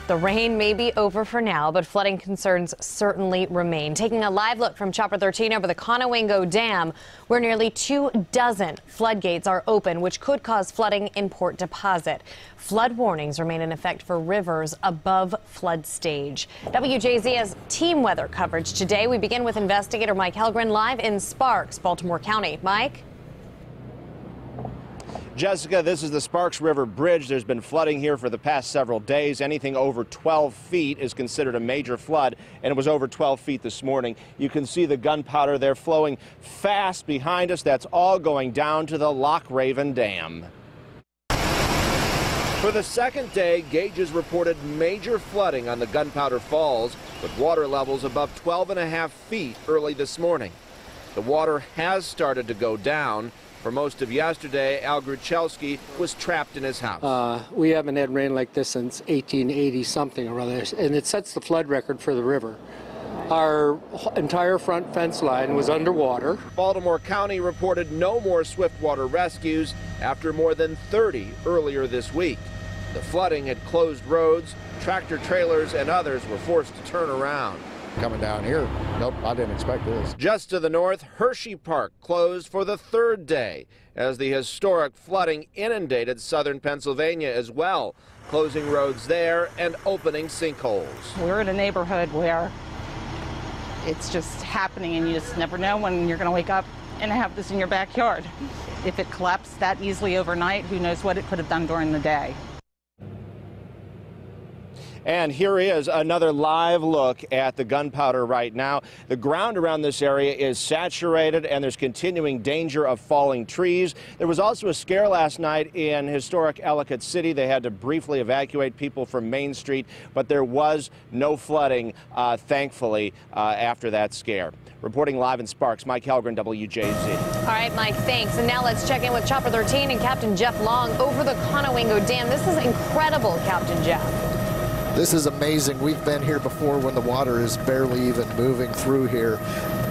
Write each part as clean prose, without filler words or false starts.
The rain may be over for now, but flooding concerns certainly remain. Taking a live look from Chopper 13 over the Conowingo Dam, where nearly 24 floodgates are open, which could cause flooding in Port Deposit. Flood warnings remain in effect for rivers above flood stage. WJZ has team weather coverage today. We begin with investigator Mike Helgren live in Sparks, Baltimore County. Mike? Jessica, this is the Sparks River Bridge. There's been flooding here for the past several days. Anything over 12 feet is considered a major flood, and it was over 12 feet this morning. You can see the gunpowder there flowing fast behind us. That's all going down to the Loch Raven Dam. For the second day, gauges reported major flooding on the Gunpowder Falls, with water levels above 12.5 feet early this morning. The water has started to go down. For most of yesterday, Al Gruchelski was trapped in his house. We haven't had rain like this since 1880-something or other, and it sets the flood record for the river. Our entire front fence line was underwater. Baltimore County reported no more swiftwater rescues after more than 30 earlier this week. The flooding had closed roads, tractor trailers and others were forced to turn around. Coming down here, nope, I didn't expect this. Just to the north, Hershey Park closed for the third day as the historic flooding inundated southern Pennsylvania as well, closing roads there and opening sinkholes. We're in a neighborhood where it's just happening and you just never know when you're going to wake up and have this in your backyard. If it collapsed that easily overnight, who knows what it could have done during the day. And here is another live look at the gunpowder right now. The ground around this area is saturated and there's continuing danger of falling trees. There was also a scare last night in historic Ellicott City. They had to briefly evacuate people from Main Street, but there was no flooding, thankfully, after that scare. Reporting live in Sparks, Mike Helgren, WJZ. All right, Mike, thanks. And now let's check in with Chopper 13 and Captain Jeff Long over the Conowingo Dam. This is incredible, Captain Jeff. This is amazing. We've been here before when the water is barely even moving through here.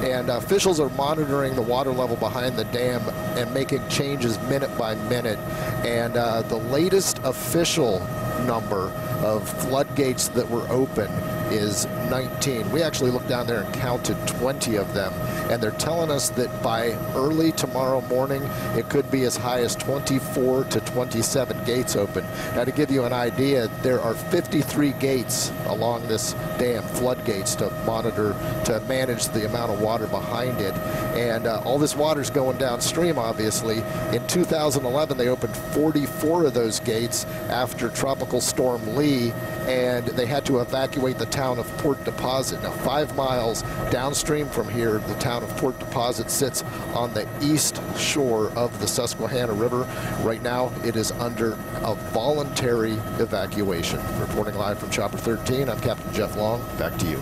And officials are monitoring the water level behind the dam and making changes minute by minute. And the latest official number of floodgates that were open is 19. We actually looked down there and counted 20 of them. And they're telling us that by early tomorrow morning, it could be as high as 24 to 27 gates open. Now, to give you an idea, there are 53 gates along this dam, floodgates, to monitor, to manage the amount of water behind it. And all this water's going downstream, obviously. In 2011, they opened 44 of those gates after Tropical Storm Lee, and they had to evacuate the town of Port Deposit. Now, 5 miles downstream from here, the town of Port Deposit sits on the east shore of the Susquehanna River. Right now, it is under a voluntary evacuation. Reporting live from Chopper 13, I'm Captain Jeff Long. Back to you.